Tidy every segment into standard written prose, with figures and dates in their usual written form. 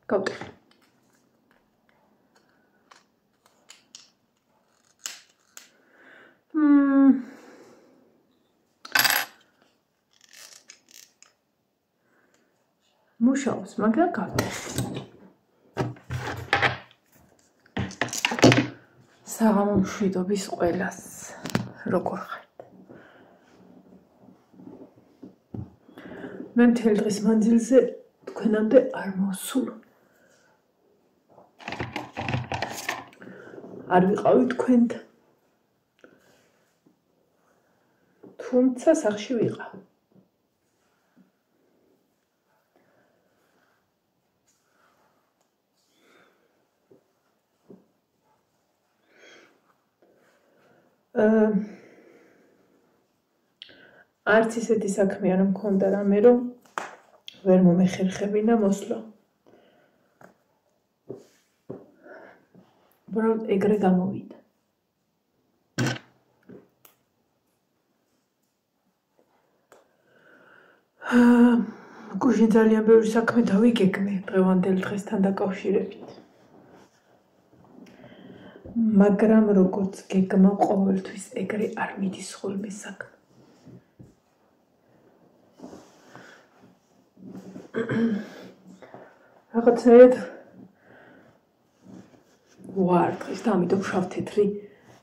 გავტეხე. მუშაობს, მაგრამ გავტეხე. საღამო მშვიდობის ყველას, როგორ ხართ? მე მთელი დღის მანძილზე თქვენამდე არ მოვსულ. არ ვიყავი თქვენთან. თუმცა სახში ვიყავ. არც ისეთი საქმე არ მქონდა რამე, რომ ვერ მომეხერხებინა მოსვლა. უბრალოდ ეგრე გამოვიდა. გუშინ ძალიან ბევრი საქმე დავიგეგმე დღევანდელ დღესთან დაკავშირებით. მაგრამ როგორც გეგმა ყოველთვის ეგრე არ მიდის ხოლმე საქმე. რაღაცნაირად ვარ დღეს და ამიტომ შავ-თეთრი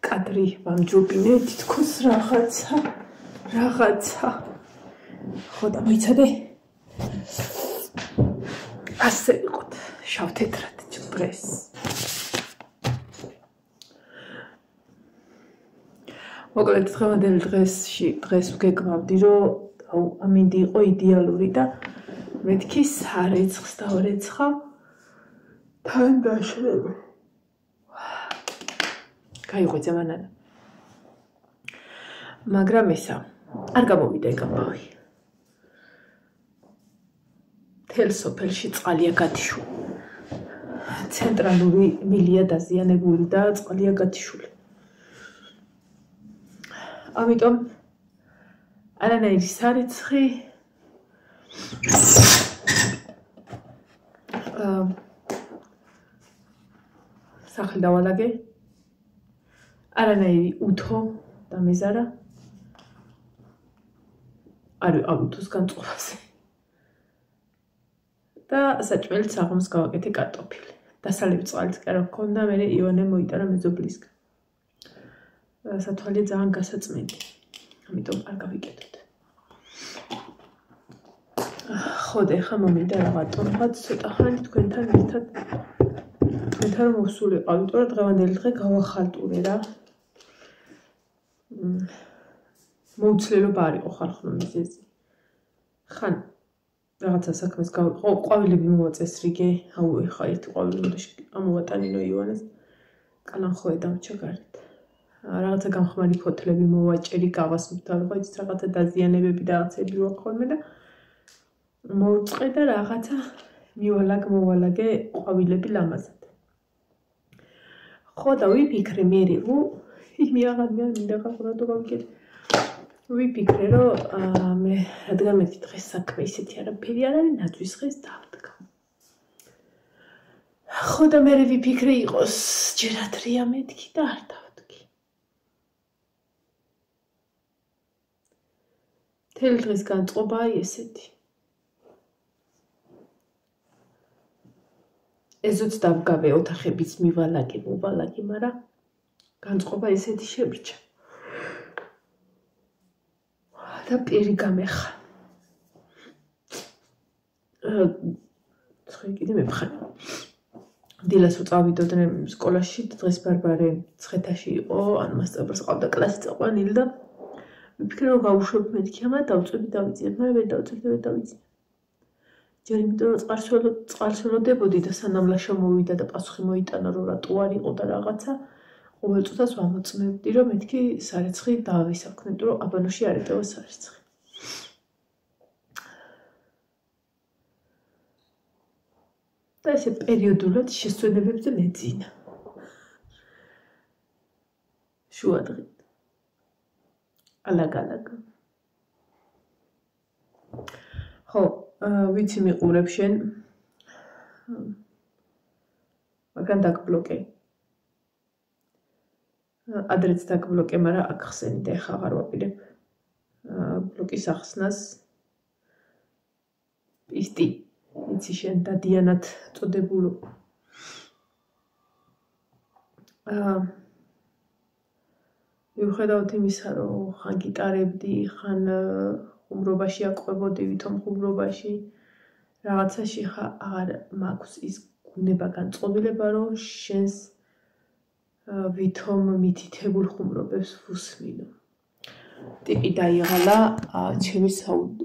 კადრი ვამჯობინე, თითქოს რაღაცა. ხო და მოიცადე. ასე ვიყოთ, შავ-თეთრად დღეს. მოკლედ დღევანდელ დღეს ვგეგმავდი, რომ ამინდი იყო იდეალური და მეთქი სარეცხს დავრეცხავ თან დაშრები. გაიღვიძა მანანა. მაგრამ ესა არ გამოვიდა ეგ ამბავი. მთელ სოფელში წყალია გათიშული. ცენტრალური მილია დაზიანებული და წყალია გათიშული. ამიტომ არანაირი სარეცხი სახლი დავალაგე. არანაირი უთო და მეზარა არ ვიყავ უთოს განწყობაზე. და საჭმელით საღამოს გავაკეთე კარტოფილი. დასალევი წყალიც კი არ მქონდა, მე ივანე მოიტანა მეზობლისგან. სათვალე ძალიან გასაწმენდი. ამიტომ არ გავიკეთოთ. ხო და ეხლა მომინდა რაღაცა ცოტა ხანი თქვენთან ერთად თქვენთან მოვსულიყავ, იმიტომ რომ დღევანდელი დღე გავახალტურე რა. მოუცლელობა არ იყო ხალხმა მიზეზი. ხან რაღაცა საქმეს ყვავილები მოვაწესრიგე, ეხა ერთი ყვავილი ამოვატანინო ივანეს, კალანხოე დამრჩა გარეთ. რაღაცა გამხმარი ფოთლები მოვაჭერი, გავას მთავრობა, იცით რაღაცა დაზიანებები და რაღაცები ვარ ხოლმე და მოვწყე და რაღაცა მოვალაგე ყვავილები ლამაზად. ხო და ვიფიქრე მე მინდა გაყურადო გავიკეთე. ვიფიქრე რომ მე რადგან მეთქი დღეს საქმე ისეთი არაფერი არ არის, ნაძვის დღეს დავდგა. ხო და მე ვიფიქრე იყოს ჯერადრია მეთქი და არ დავდგი. მთელი დღის განწყობაა ესეთი. ეზოც დავგავე ოთახებიც მოვალაგე, მაგრამ განწყობა ესეთი შებრჩა. და პირი გამეხა. ცხელი კიდე მებხანა. დილას უწავიდოდნენ სკოლაში, დღეს ბარბარე ცხეთაში იყო, ანუ მასწავლებლს ყავდა კლასი წაყვანილი და ვიფიქრე რომ გავუშვებ მეთქი ამა დავწვევი დავიძინებ, მაგრამ ვერ დავწვევი. ჯერ იმიტომ რომ წყალსველოდებოდი და სანამ ლაშა მოვიდა და პასუხი მოიტანა რომ რატო არ იყო და რაღაცა ყოველ წუთას ვამოწმებდი რომ მეთქი სარეცხი დავისაქმნე, იმიტომ რომ აბანოში არ ეტევა სარეცხი. და ესე პერიოდულად შესვენებებზე მეძინა. შუადღით. ალაგ-ალაგ. ხო, ვიცი მიყურებ შენ. მაგრამ დაგბლოკე. ადრეც დაგბლოკე, მაგრამ აქ ხსენი და ეხა აღარ ვაპირებ. ბლოკის ახსნას პისტი, იცი შენ დადიანად წოდებულო. მიუხედავად იმისა, რომ ხან გიტარებდი, ხან ხუმრობაში აყვებოდი, ვითომ ხუმრობაში, რაღაცაში ხა აღარ მაქვს ის გუნება განწყობილება, რომ შენს ვითომ მითითებულ ხუმრობებს ვუსმინო. ტიპი დაიღალა ჩემი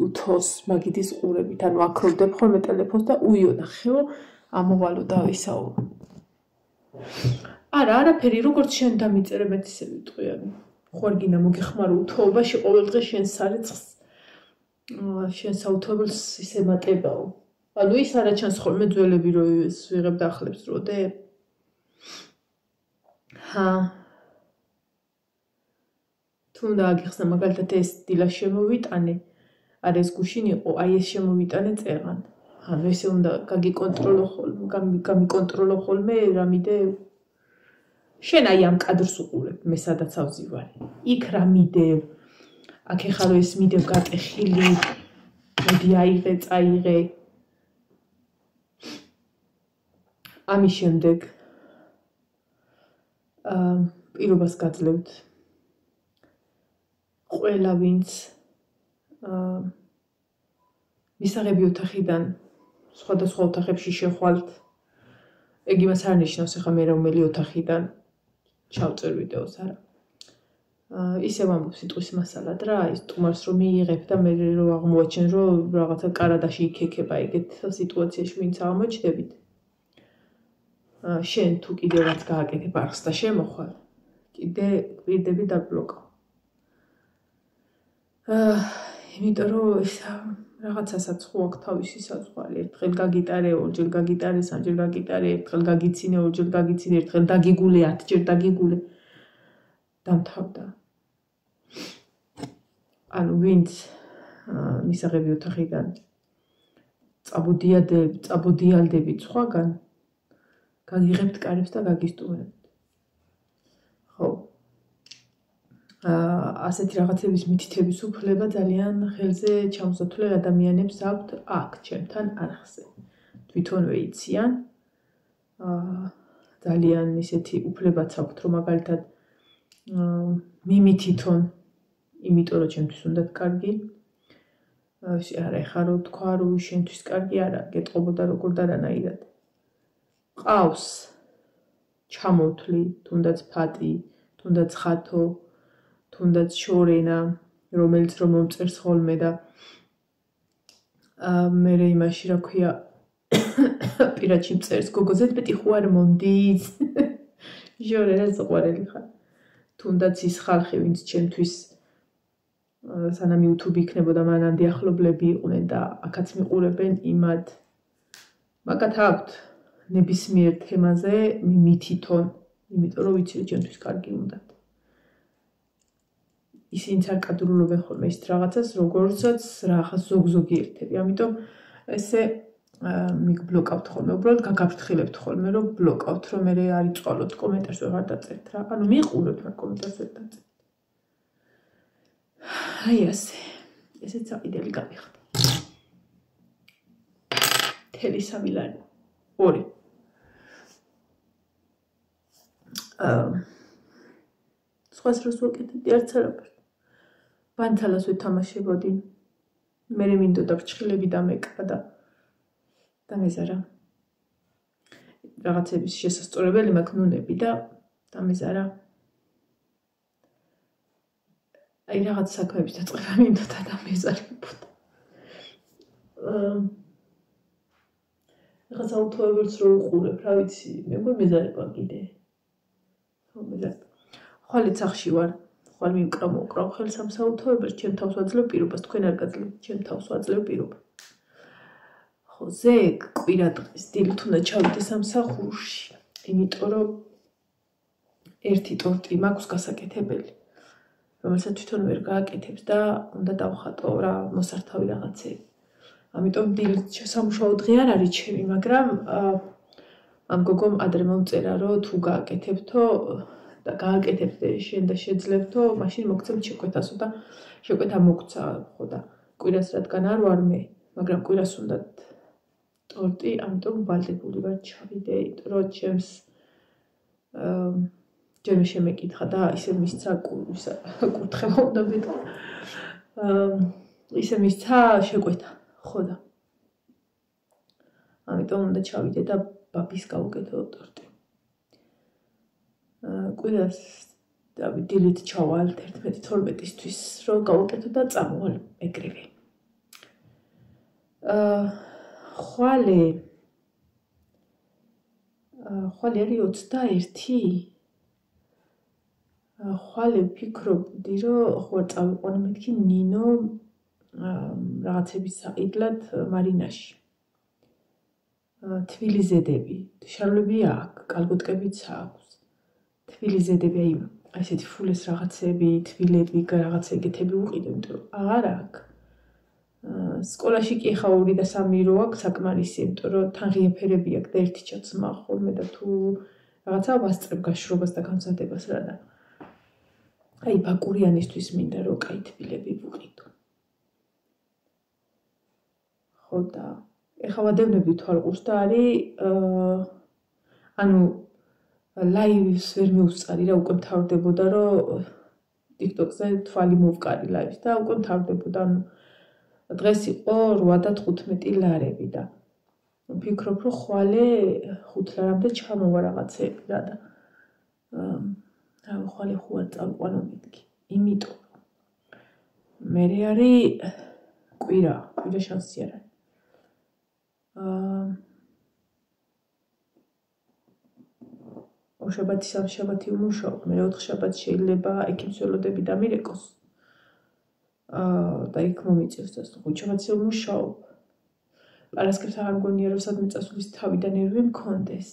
უთოს მაგიდის ყურებით, ანუ აქროვდებ ხოლმე ტელეფონს და უიონახეო, ამოვალო და ვისაუბრო. არაფერი, როგორც შენ დამიწერე, მეც ისე ვიტყვი. ხوار გინდა მოგეხმარო უთოობაში ყოველდღე შენ სარეცხს, შენ საუთობელს ისე მატებაო. ანუ ის არა ჩანს ხოლმე ძველები, რომ ეს ვიღებ და ახლებს როდე. თუნდა აგიხსნა მაგალითად ეს დილა შემოვიტანე, არ ეს გუშინ იყო, აი ეს შემოვიტანე წერან. ანუ ესე უნდა გამიკონტროლო ხოლმე რამიდე. შენ აი ამ კადრს უყურებ, მე სადაც ავზივარი. იქ რა მიდევ, აქ ეხლა რომ ეს მიდევ გატეხილი, მოდი აიღე, წაიღე. ამის შემდეგ პირობას გაძლევთ. ყველა ვინც მისაღები ოთახიდან სხვადასხვა ოთახებში შეხვალთ. ეგ იმას არ ნიშნავს, ეხლა მე რომელი ოთახიდან ჩავწერ ვიდეოს, არა. ისევ ამბობ სიტყვის მასალად რა, ის სტუმარს რომ მიიღებ და მე რომ აღმოაჩენ, რომ რაღაცა კარადაში იქექება ეგეთ სიტუაციაში ვინც აღმოჩნდებით. შენ თუ კიდე რაც გააკეთებ არხს და შემოხვალ, კიდე კვირდები დაბლოკავ. იმიტომ რომ ეს რაღაცასაც ხო აქვს თავისი საზღვარი. ერთხელ გაგიტარე, ორჯერ გაგიტარე, სამჯერ გაგიტარე, ერთხელ გაგიცინე, ორჯერ გაგიცინე, ერთხელ დაგიგულე, 10ჯერ დაგიგულე. დამთავრდა. ანუ ვინც მისაღები ოთახიდან წაბოდიალდებით სხვაგან, გაგიღებთ კარებს და გაგისტუმრებთ. ხო. ასეთი რაღაცების მითითების უფლება ძალიან ხელზე ჩამოსათვლელ ადამიანებს აქვთ აქ ჩემთან არხზე. თვითონვე იციან. ძალიან ისეთი უფლებაც აქვთ, რომ მაგალითად მიმითითონ, იმიტომ რომ ჩემთვის უნდათ კარგი. არა, ეხლა რო თქვა, რომ შენთვის კარგი არა, გეტყობოდა როგორ და რანაირად. ყავს ჩამოთვლი, თუნდაც ფატი, თუნდაც ხათო, თუნდაც შორენა, რომელიც რომ მომწერს ხოლმე და მე იმაში რა ქვია პირაჩი მწერს გოგოზეთ მეტი ხო არ მომდის. ჟორენა ზღვარელი ხარ. თუნდაც ის ხალხი, ვინც ჩემთვის სანამ YouTube იქნებოდა მანამდე ახლობლები იყვნენ და აქაც მიყურებენ იმად. მაგათ აქვთ ნებისმიერ თემაზე მითითონ, იმიტომ რომ ვიცი რომ ჩემთვის კარგი უნდათ. ისინიც არ კადრულობენ ხოლმე ის რაღაცას, როგორცაც რაღაც ზოგ-ზოგი ერთები. ამიტომ ესე მიგბლოკავთ ხოლმე, უბრალოდ გაგაფრთხილებთ ხოლმე, რომ ბლოკავთ, რომ მე არ იწვალოთ კომენტარს ვეღარ დაწერთ რა. ანუ მიყურებთ, მაგრამ კომენტარს ვერ დაწერთ. აი ასე. ესეც საყიდელი გამიხდა. თელი 3 ლარი. 2. სხვას რას ვაკეთებდი, არც არაფერს. ბანთალას ვეთამაშებოდი. მე მინდოდა ფრჩხილები დამეკრა და დამეზარა. რაღაცების შესასწორებელი მაგნუნები და დამეზარა. აი რაღაც საქმეების დაწყება მინდოდა და მეზარებოდა. რაღაც აუთოებელს რო უყურებ, რა ვიცი, მე მეზარება კიდე. ხო, მეზარება. ხვალე სახში ვარ. ხვალ მოკრავ ხელს ამ საუთოებელს, ჩემ თავს ვაძლევ პირობას, თქვენ არ გაძლევთ, ჩემ თავს ვაძლევ პირობა. ხო, ზეგ კვირა დღეს დილით უნდა ჩავიდე სამსახურში, იმიტომ რომ ერთი ტორტი მაქვს გასაკეთებელი, რომელსაც თვითონ ვერ გააკეთებს და უნდა დავხატო რა მოსართავი რაღაცები. ამიტომ დილით სამუშაო დღე არ არის ჩემი, მაგრამ ამ გოგომ ადრე მომწერა, რომ თუ გააკეთებთო და გააკეთებთ შენ და შეძლებთო, მაშინ მოგცემთ შეკვეთასო და შეკვეთა მოგცა, ხო და კვირას რადგან არ ვარ მე, მაგრამ კვირას უნდათ ტორტი, ამიტომ ვალდებული ვარ ჩავიდე, რომ ჩემს ჯერ შემეკითხა და ისე მისცა კურთხევა უნდა მეტყვი. ისე მისცა შეკვეთა, ხო და ამიტომ უნდა ჩავიდე და ბაბის გავუკეთო ტორტი. კვირას დილით ჩავალ 11-12-ისთვის, რომ გავუკეთო და წამოვალ ეგრევე. ხვალე არის 21. ხვალე ვფიქრობდი, რომ ხო წავიყვანო მეთქი ნინო რაღაცების საყიდლად მარინაში. თბილი ზედები, შარლები აქვს, კალგოტკებიც აქვს. თბილი ზედები, აი ესეთი ფულეს რაღაცები, თბილები, რაღაცა ეგეთები ვუყიდო, იმიტომ რომ აღარ აქვს. სკოლაში კი ხა 2 და 3 რო აქვს საკმარისი, იმიტომ რომ თან ღიაფერები აქვს და ერთი ჩაცმა ხოლმე და თუ რაღაცა ვასწრებ გაშრობას და განსადებას რა და აი ბაკურიანისთვის მინდა რომ კაი თბილები ვუყიდო. ხო და ეხლა ვადევნებდი თვალყურს და არის ანუ ლაივს ვერ მივწარი რა, უკვე მთავრდებოდა რომ TikTok-ზე თვალი მოვკარი ლაივს და უკვე მთავრდებოდა, ანუ დღეს იყო 8 და 15 ლარები და ვფიქრობ რომ ხვალე 5 ლარამდე ჩამოვა რაღაცები რა და ხვალე ხო არ წავიყვანო მეთქი, იმიტომ მე არის კვირა შანსი არ არის. შაბათი სამშაბათი ვმუშაობ, მე 4 შაბათს შეიძლება ექიმს ველოდები დამირეკოს. და იქ მომიწევს და 5 შაბათს ვმუშაობ. პარასკევს აღარ მგონია რომ სადმე წასვლის თავი და ნერვი მქონდეს.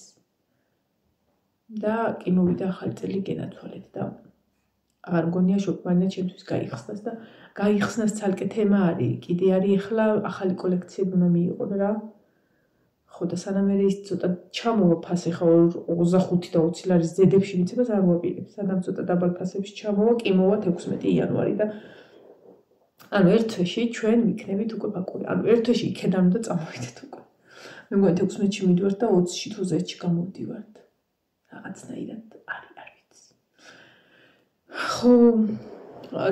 და კი მოვიდა ახალი წელი გენათვალეთ და აღარ მგონია შოპმანა ჩემთვის გაიხსნას და გაიხსნას ცალკე თემა არის. კიდე არის ახლა ახალი კოლექციები უნდა მიიღონ რა. ხო და სანამ ეს ცოტა ჩამოვა ფასი ხო 25 და 20 ლარის ზედებში მიცემას არ მოვაპირებ. სანამ ცოტა დაბალ ფასებში ჩამოვა, კი მოვა 16 იანვარი და ანუ ერთ თვეში ჩვენ ვიქნებით უკვე ბაკური. ანუ ერთ თვეში იქედან უნდა წამოვიდეთ უკვე. მე მგონი 16-ში მიდივართ და 20-ში თუ ზეთში გამოვდივართ. რაღაცნაირად არ ვიცი. ხო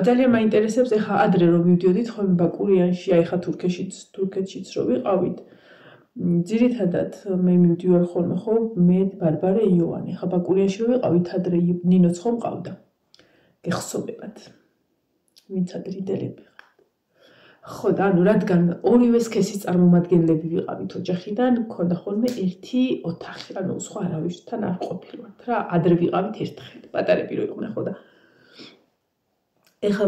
ძალიან მაინტერესებს ეხა ადრე რომ მივდიოდით ხოლმე ბაკურიანში, აი ხა თურქეთშიც რო ვიყავით. ძირითადად მე მივდივარ ხოლმე ხო მე ბარბარე იოანე. ხა ბაკურიანში რო ვიყავით ადრე ნინოც ხომ ყავდა. გეხსოვებათ. ვინც ადრიდელები ხო და ანუ რადგან ორივე სქესის წარმომადგენლები ვიყავით ოჯახიდან, მქონდა ხოლმე ერთი ოთახი, ანუ სხვა არავისთან არ ყოფილვართ რა, ადრე ვიყავით ერთხელ, პატარები რო იყვნენ ხო და ეხლა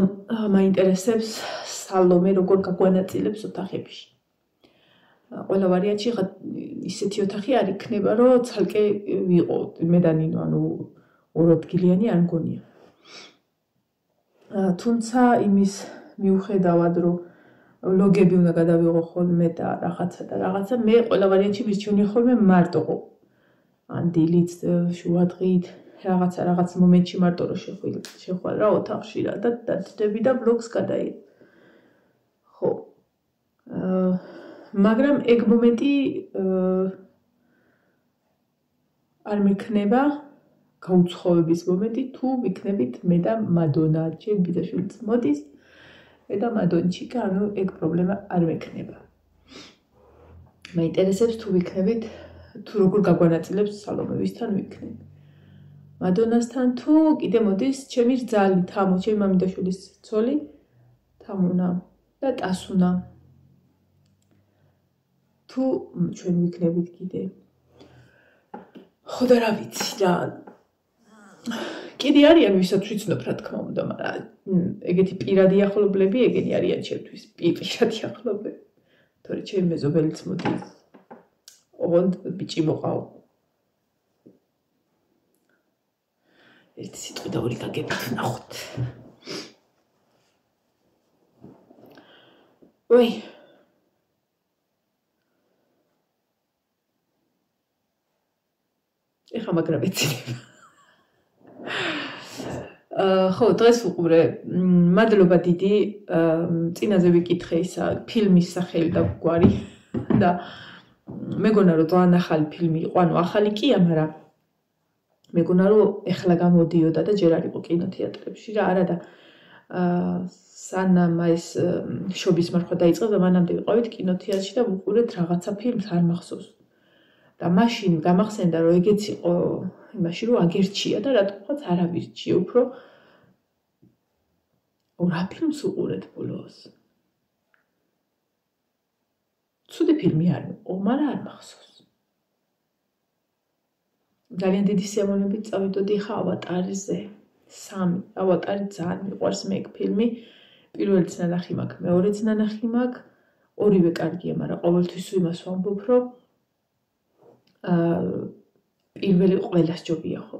მაინტერესებს სალომე როგორ გაგვანაწილებს ოთახებში. ყველა ვარიანტში ხა ისეთი ოთახი არ იქნება, რომ ცალკე ვიყო მე და ნინო, ანუ ორადგილიანი არ მგონია. თუმცა იმის მიუხედავად რომ ლოგები უნდა გადავიღო ხოლმე და რაღაცა მე ყველა ვარიანტში მირჩევნია ხოლმე მარტო ან დილით შუადღით რაღაც მომენტში მარტო რომ შეხვალ რა ოთახში რა და დადდები და ვლოგს გადაიღე. ხო მაგრამ ეგ მომენტი არ მექნება გაუცხოვების მომენტი თუ ვიქნებით მე და მადონა, ჩემი ბიძაშვილიც მოდის მე და მადონჩიკა, ანუ ეგ პრობლემა არ მექნება. მაინტერესებს თუ ვიქნებით თუ როგორ გაგვანაწილებს სალომე ვისთან ვიქნებ. მადონასთან თუ კიდე მოდის ჩემი რძალი თამო, ჩემი მამიდაშვილის ცოლი თამუნა და ტასუნა. თუ ჩვენ ვიქნებით კიდე. ხო და რა ვიცი რა კიდე არიან ვისაც ვიცნობ რა თქმა უნდა, მაგრამ ეგეთი პირადი ახლობლები ეგენი არიან ჩემთვის, პირადი ახლობლები. თორე ჩემი მეზობელიც მოდის. ოღონდ ბიჭი მოყავ. ერთი სიტყვი და ორი გაგებით ნახოთ. ой მაგრამ ეცინება. ხო, დღეს ვუყურე მადლობა დიდი წინაზე ვიკითხე ისა ფილმის სახელი და გვარი და მეგონა რომ ძალიან ახალი ფილმი იყო, ანუ ახალი კია, მაგრამ მეგონა რომ ეხლა გამოდიოდა და ჯერ არ იყო კინოთეატრებში რა არა და სანამ ეს შობის მარხვა დაიწყო და მანამდე ვიყავით კინოთეატრში და ვუყურეთ რაღაცა ფილმს არ მახსოვს. და მაშინ გამახსენდა რომ ეგეც იყო იმაში რომ აგერჩია და რატომღაც არ ავირჩიე უფრო რა ფილმს უყურეთ ბოლოს? ცუდი ფილმი არ იყო, მაგრამ არ მახსოვს. ძალიან დიდი სიამოვნებით წავიდოდი ხა ავატარზე. 3 ავატარი ძალიან მიყვარს მე ეგ ფილმი. პირველიც ნანახი მაქვს, მეორეც ნანახი მაქვს. ორივე კარგია, მაგრამ ყოველთვის იმას ვამბობ, რომ პირველი ყველას ჯობია ხო.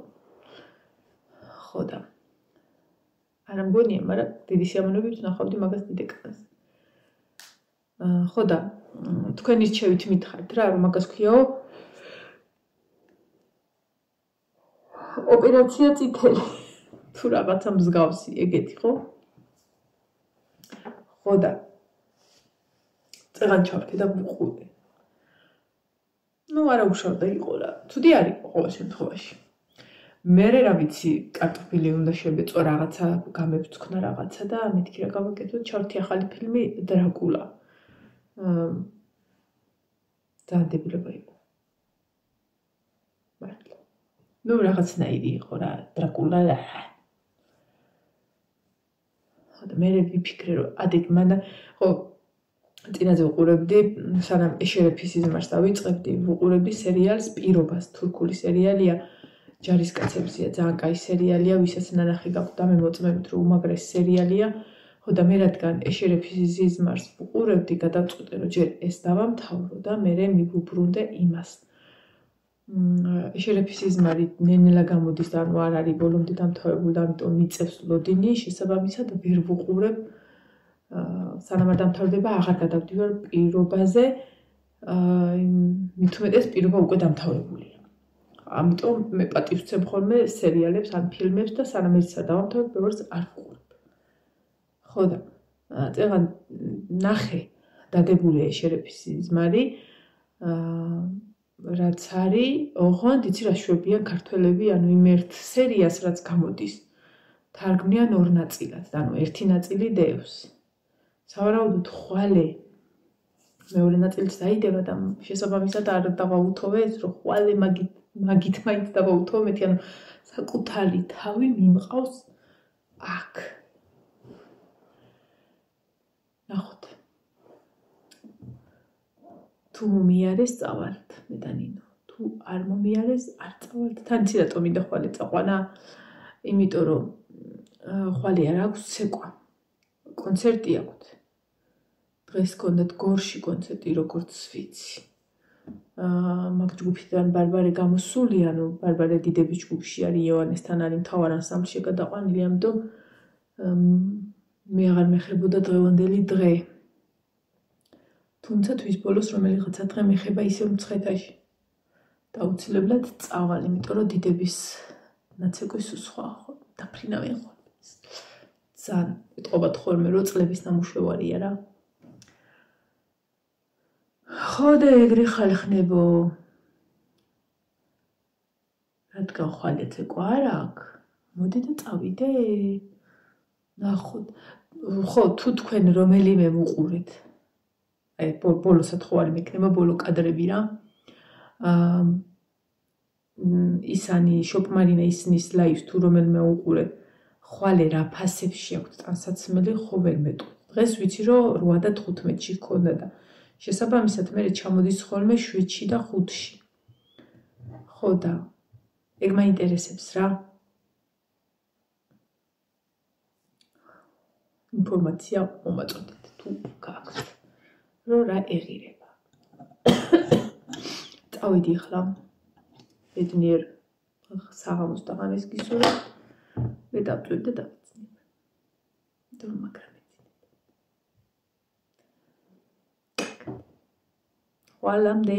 ხო და არა მგონია, მაგრამ დიდი სიამოვნებით ვნახავდი მაგას დიდ ეკრანზე. ხო და თქვენი რჩევით მითხარით რა, რომ მაგას ქვიაო ოპერაცია წითელი თუ რაღაცა მსგავსი ეგეთი ხო? ხო და წეღან ჩავთე და ვუყურე. არა უშავდა იყო რა. ცუდი არ იყო ყოველ შემთხვევაში. მე რა ვიცი, კარტოფილი უნდა შევეწო რაღაცა, გამევწქნა რაღაცა და მეთქი რა გავაკეთოთ, ჩავთი ახალი ფილმი დრაკულა. ძალიან დებილება იყო. მართლა. რაღაცნაირი იყო რა, დრაკულა. და მე ვიფიქრე რომ ადი მანდა ხო წინაზე ვუყურებდი სანამ ეშერეფის სიზმარს დავიწყებდი ვუყურებდი სერიალს პირობას თურქული სერიალია ჯარისკაცებზია ძალიან კაი სერიალია ვისაც ნანახი გაქვთ და მე მოწმებით რომ უმაგრესი სერიალია ხო და მე რადგან ეშერეფის სიზმარს ვუყურებდი გადავწყვიტე რომ ჯერ ეს დავამთავრო და მე მივუბრუნდე იმას ეშერეფის სიზმარი ნენელა გამოდის და ანუ არ არის ბოლომდე დამთავრებული და ამიტომ მიწევს ლოდინი შესაბამისად ვერ ვუყურებ სანამ არ დამთავრდება აღარ გადავდივარ პირობაზე მით უმეტეს პირობა უკვე დამთავრებულია ამიტომ მე პატივს ვცემ ხოლმე სერიალებს ან ფილმებს და სანამ ეს დავამთავრებ ბევრს არ ვუყურებ ხო და წეღან ნახე დადებულია ეშერეფის სიზმარი რაც არის ოღონდ იცი რა შვებიან ქართველები ანუ იმ ერთ სერიას რაც გამოდის თარგმნიან ორ ნაწილად და ანუ ერთი ნაწილი დევს სავარაუდოდ ხვალე მეორე ნაწილიც დაიდება და შესაბამისად არ დავაუთოვე ეს რომ ხვალე მაგით მაინც დავაუთოვე მეთი ანუ საკუთარი თავი მიმყავს აქ ნახოთ თუ მომიარეს წავალთ მე და ნინო თუ არ მომიარეს არ წავალთ თან იცი რატომ მინდა ხვალე წაყვანა იმიტომ რომ ხვალე არ აქვს ცეკვა კონცერტი აქვს დღეს გქონდათ გორში კონცერტი როგორც ვიცი მაგ ჯგუფიდან ბარბარე გამოსული ანუ ბარბარე დიდების ჯგუფში არის იოანესთან არის მთავარ ანსამბლში გადაყვანილი ამიტომ მე აღარ მეხებოდა დღევანდელი დღე თუმცა თვის ბოლოს რომელიღაცა დღე მეხება ისევ მცხეთაში დაუცილებლად წავალ იმიტომ რომ დიდების ნაცეკვის სხვა ხო დაფრინავენ ხო ძალიან ეტყობათ ხოლმე რომ წლების ნამუშევარია რა ხო და ეგრე ხალხნებო რადგან ხვალე ცეკვა არ აქვს მოდი და წავიდე ნახოთ ხო თუ თქვენ რომელიმე ვუყურეთ აი ბოლოსაც ხო არ მექნება ბოლო კადრები რა ისანი შოპმარინა ისნის ლაივს თუ რომელიმე უყურე ხვალე რა ფასებში აქვს ტანსაცმელი ხო ვერ მეტყვი დღეს ვიცი რომ 8 და 15-ში ქონდა და შესაბამისად მე ჩამოდის ხოლმე 7-ში და 5-ში ხო და ეგ მაინტერესებს რა ინფორმაცია მომაწოდეთ თუ გაქვთ რომ რა ეღირება წავიდი ახლა ბედნიერ საღამოს დაღამეს გისურვებთ მე დავწვევ და დავწნებ და მაგრამ ეცინებ ხვალამდე